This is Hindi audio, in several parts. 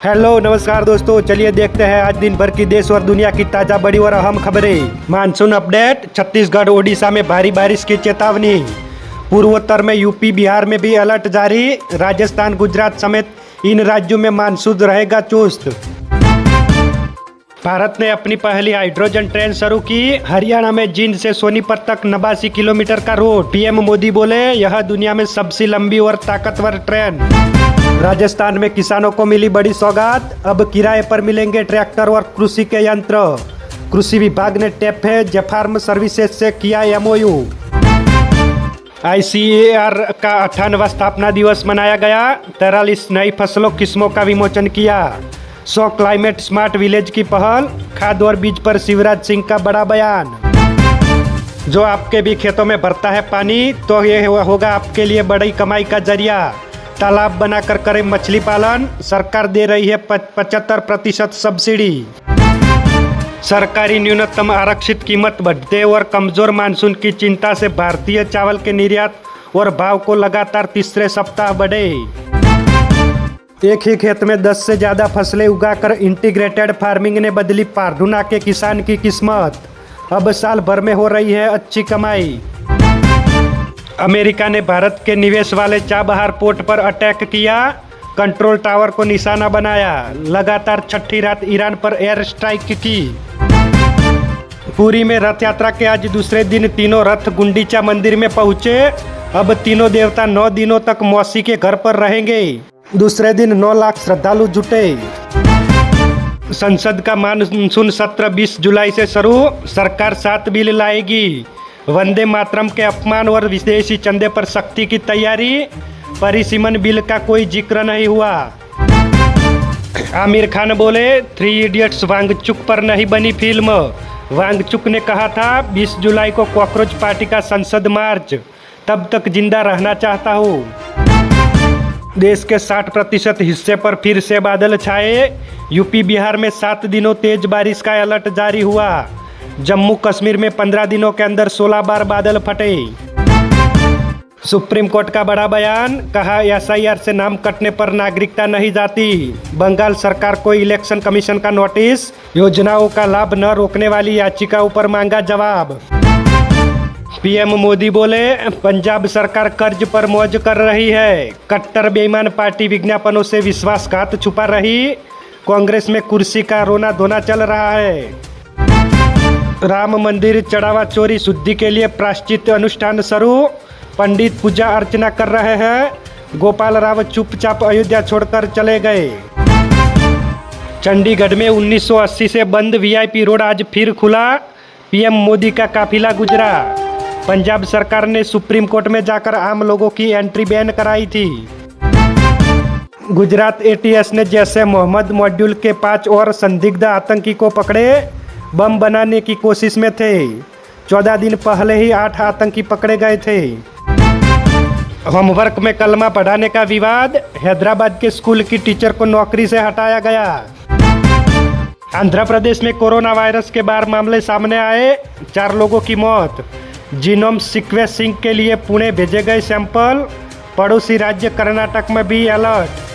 हेलो नमस्कार दोस्तों, चलिए देखते हैं आज दिन भर की देश और दुनिया की ताजा बड़ी और अहम खबरें। Monsoon update. छत्तीसगढ़ ओडिशा में भारी बारिश की चेतावनी। पूर्वोत्तर में यूपी बिहार में भी अलर्ट जारी। राजस्थान गुजरात समेत इन राज्यों में मानसून रहेगा चुस्त। भारत ने अपनी पहली हाइड्रोजन ट्रेन शुरू की। हरियाणा में जींद से सोनीपत तक 89 किलोमीटर का रोड। पीएम मोदी बोले, यह दुनिया में सबसे लंबी और ताकतवर ट्रेन। राजस्थान में किसानों को मिली बड़ी सौगात। अब किराए पर मिलेंगे ट्रैक्टर और कृषि के यंत्र। कृषि विभाग ने टेफे जेफार्म सर्विसेज से किया एमओयू। ICAR का 98वां स्थापना दिवस मनाया गया। 43 नई फसलों किस्मों का विमोचन किया। 100 क्लाइमेट स्मार्ट विलेज की पहल। खाद और बीज पर शिवराज सिंह का बड़ा बयान। जो आपके भी खेतों में भरता है पानी, तो ये होगा आपके लिए बड़ी कमाई का जरिया। तालाब बनाकर करें मछली पालन। सरकार दे रही है 75% सब्सिडी। सरकारी न्यूनतम आरक्षित कीमत बढ़ते और कमजोर मानसून की चिंता से भारतीय चावल के निर्यात और भाव को लगातार तीसरे सप्ताह बढ़े। एक ही खेत में 10 से ज़्यादा फसलें उगाकर इंटीग्रेटेड फार्मिंग ने बदली पारधुना के किसान की किस्मत। अब साल भर में हो रही है अच्छी कमाई। अमेरिका ने भारत के निवेश वाले चाबहार पोर्ट पर अटैक किया। कंट्रोल टावर को निशाना बनाया। लगातार छठी रात ईरान पर एयर स्ट्राइक की। पुरी में रथ यात्रा के आज दूसरे दिन तीनों रथ गुंडीचा मंदिर में पहुंचे। अब तीनों देवता 9 दिनों तक मौसी के घर पर रहेंगे। दूसरे दिन 9 लाख श्रद्धालु जुटे। संसद का मानसून सत्र 20 जुलाई से शुरू। सरकार 7 बिल लाएगी। वंदे मातरम के अपमान और विदेशी चंदे पर सख्ती की तैयारी। परिसीमन बिल का कोई जिक्र नहीं हुआ। आमिर खान बोले, 3 इडियट्स वांगचुक पर नहीं बनी फिल्म। वांगचुक ने कहा था 20 जुलाई को कॉकरोच पार्टी का संसद मार्च, तब तक जिंदा रहना चाहता हूँ। देश के 60% हिस्से पर फिर से बादल छाए। यूपी बिहार में 7 दिनों तेज बारिश का अलर्ट जारी हुआ। जम्मू कश्मीर में 15 दिनों के अंदर 16 बार बादल फटे। सुप्रीम कोर्ट का बड़ा बयान। कहा, SIR से नाम कटने पर नागरिकता नहीं जाती। बंगाल सरकार को इलेक्शन कमीशन का नोटिस। योजनाओं का लाभ न रोकने वाली याचिकाओं पर मांगा जवाब। पीएम मोदी बोले, पंजाब सरकार कर्ज पर मौज कर रही है। कट्टर बेईमान पार्टी विज्ञापनों से विश्वासघात छुपा रही। कांग्रेस में कुर्सी का रोना धोना चल रहा है। राम मंदिर चढ़ावा चोरी शुद्धि के लिए प्रायश्चित अनुष्ठान शुरू। पंडित पूजा अर्चना कर रहे हैं। गोपाल राव चुपचाप अयोध्या छोड़कर चले गए। चंडीगढ़ में 1980 से बंद VIP रोड आज फिर खुला। पीएम मोदी का काफिला गुजरा। पंजाब सरकार ने सुप्रीम कोर्ट में जाकर आम लोगों की एंट्री बैन कराई थी। गुजरात ATS ने जैसे मोहम्मद मॉड्यूल के 5 और संदिग्ध आतंकी को पकड़े। बम बनाने की कोशिश में थे। 14 दिन पहले ही 8 आतंकी पकड़े गए थे। होमवर्क में कलमा पढ़ाने का विवाद। हैदराबाद के स्कूल की टीचर को नौकरी से हटाया गया। आंध्र प्रदेश में कोरोना वायरस के 12 मामले सामने आए। 4 लोगों की मौत। जीनोम सीक्वेंसिंग के लिए पुणे भेजे गए सैंपल। पड़ोसी राज्य कर्नाटक में भी अलर्ट।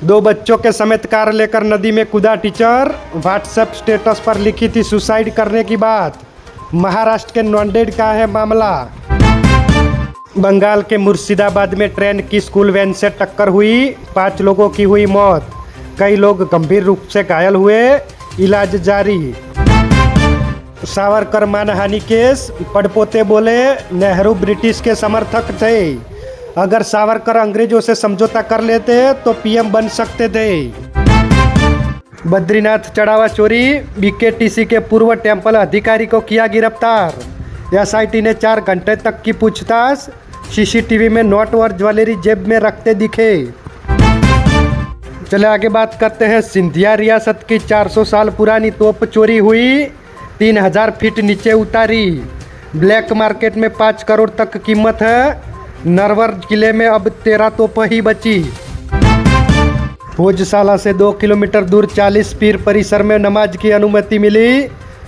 2 बच्चों के समेत कार लेकर नदी में कूदा टीचर। व्हाट्सएप स्टेटस पर लिखी थी सुसाइड करने की बात। महाराष्ट्र के नांदेड़ का है मामला। बंगाल के मुर्शिदाबाद में ट्रेन की स्कूल वैन से टक्कर हुई। 5 लोगों की हुई मौत। कई लोग गंभीर रूप से घायल हुए। इलाज जारी। सावरकर मानहानि केस। पड़पोते बोले, नेहरू ब्रिटिश के समर्थक थे। अगर सावरकर अंग्रेजों से समझौता कर लेते तो PM बन सकते थे। बद्रीनाथ चढ़ावा चोरी। BKTC के पूर्व टेम्पल अधिकारी को किया गिरफ्तार। SIT ने 4 घंटे तक की पूछताछ। CCTV में नोट और ज्वेलरी जेब में रखते दिखे। चले आगे बात करते हैं। सिंधिया रियासत की 400 साल पुरानी तोप चोरी हुई। 3000 फीट नीचे उतारी। ब्लैक मार्केट में 5 करोड़ तक कीमत है। नरवर किले में अब 13 तोप ही बची। भोजशाला से 2 किलोमीटर दूर 40 पीर परिसर में नमाज की अनुमति मिली।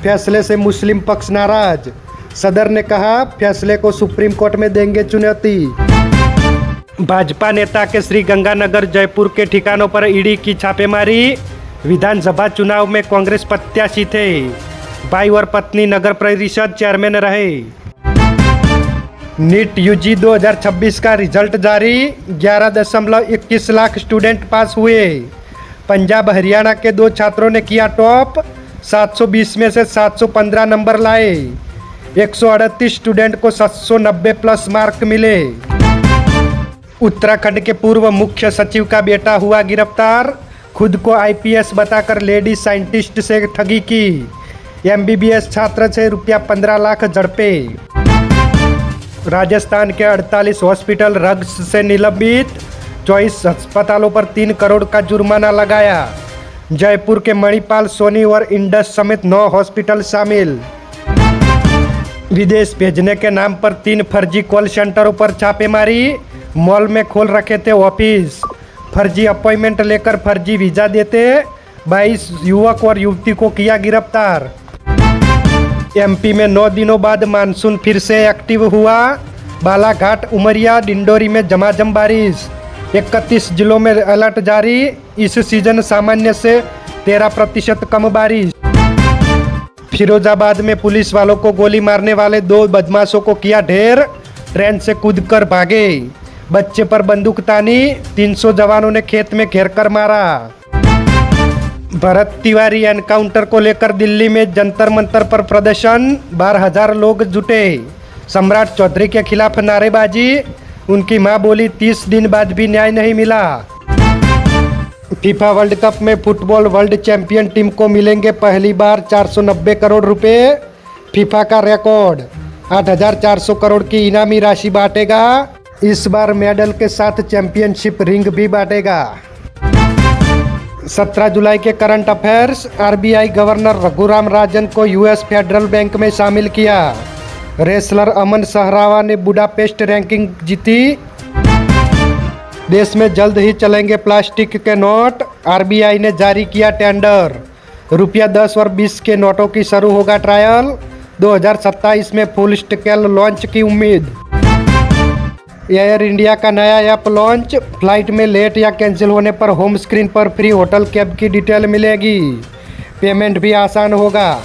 फैसले से मुस्लिम पक्ष नाराज। सदर ने कहा, फैसले को सुप्रीम कोर्ट में देंगे चुनौती। भाजपा नेता के श्रीगंगानगर जयपुर के ठिकानों पर ईडी की छापेमारी। विधानसभा चुनाव में कांग्रेस प्रत्याशी थे। भाई और पत्नी नगर परिषद चेयरमैन रहे। नीट यूजी 2026 का रिजल्ट जारी। 11.21 लाख स्टूडेंट पास हुए। पंजाब हरियाणा के 2 छात्रों ने किया टॉप। 720 में से 715 नंबर लाए। 138 स्टूडेंट को 790 प्लस मार्क मिले। उत्तराखंड के पूर्व मुख्य सचिव का बेटा हुआ गिरफ्तार। खुद को आईपीएस बताकर लेडी साइंटिस्ट से ठगी की। एमबीबीएस छात्र से ₹15 लाख झड़पे। राजस्थान के 48 हॉस्पिटल ड्रग्स से निलंबित। 24 अस्पतालों पर 3 करोड़ का जुर्माना लगाया। जयपुर के मणिपाल, सोनी और इंडस समेत 9 हॉस्पिटल शामिल। विदेश भेजने के नाम पर 3 फर्जी कॉल सेंटरों पर छापेमारी। मॉल में खोल रखे थे ऑफिस। फर्जी अपॉइंटमेंट लेकर फर्जी वीजा देते 22 युवक और युवती को किया गिरफ्तार। एमपी में 9 दिनों बाद मानसून फिर से एक्टिव हुआ। बालाघाट, उमरिया, डिंडोरी में झमाझम बारिश। 31 जिलों में अलर्ट जारी। इस सीजन सामान्य से 13% कम बारिश। फिरोजाबाद में पुलिस वालों को गोली मारने वाले 2 बदमाशों को किया ढेर। ट्रेन से कूदकर भागे। बच्चे पर बंदूक तानी। 300 जवानों ने खेत में घेर कर मारा। भरत तिवारी एनकाउंटर को लेकर दिल्ली में जंतर मंतर पर प्रदर्शन। 12,000 लोग जुटे। सम्राट चौधरी के खिलाफ नारेबाजी। उनकी मां बोली 30 दिन बाद भी न्याय नहीं मिला। फीफा वर्ल्ड कप में फुटबॉल वर्ल्ड चैंपियन टीम को मिलेंगे पहली बार 490 करोड़ रुपए। फीफा का रिकॉर्ड 8,400 करोड़ की इनामी राशि बांटेगा। इस बार मेडल के साथ चैंपियनशिप रिंग भी बांटेगा। 17 जुलाई के current affairs. RBI governor Raghuram Rajan को यूएस फेडरल बैंक में शामिल किया। रेसलर अमन सहरावा ने बुडापेस्ट रैंकिंग जीती। देश में जल्द ही चलेंगे प्लास्टिक के नोट। आरबीआई ने जारी किया टेंडर। ₹10 और 20 के नोटों की शुरू होगा ट्रायल। 2027 में फुल स्केल लॉन्च की उम्मीद। एयर इंडिया का नया ऐप लॉन्च। फ्लाइट में लेट या कैंसिल होने पर होम स्क्रीन पर फ्री होटल कैब की डिटेल मिलेगी। पेमेंट भी आसान होगा।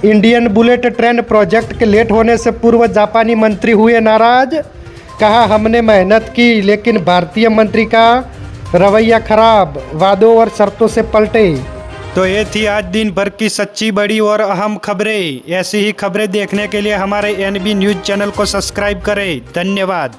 इंडियन बुलेट ट्रेन प्रोजेक्ट के लेट होने से पूर्व जापानी मंत्री हुए नाराज। कहा हमने मेहनत की लेकिन भारतीय मंत्री का रवैया खराब। वादों और शर्तों से पलटे। तो ये थी आज दिन भर की सच्ची, बड़ी और अहम खबरें। ऐसी ही खबरें देखने के लिए हमारे NB न्यूज़ चैनल को सब्सक्राइब करें। धन्यवाद।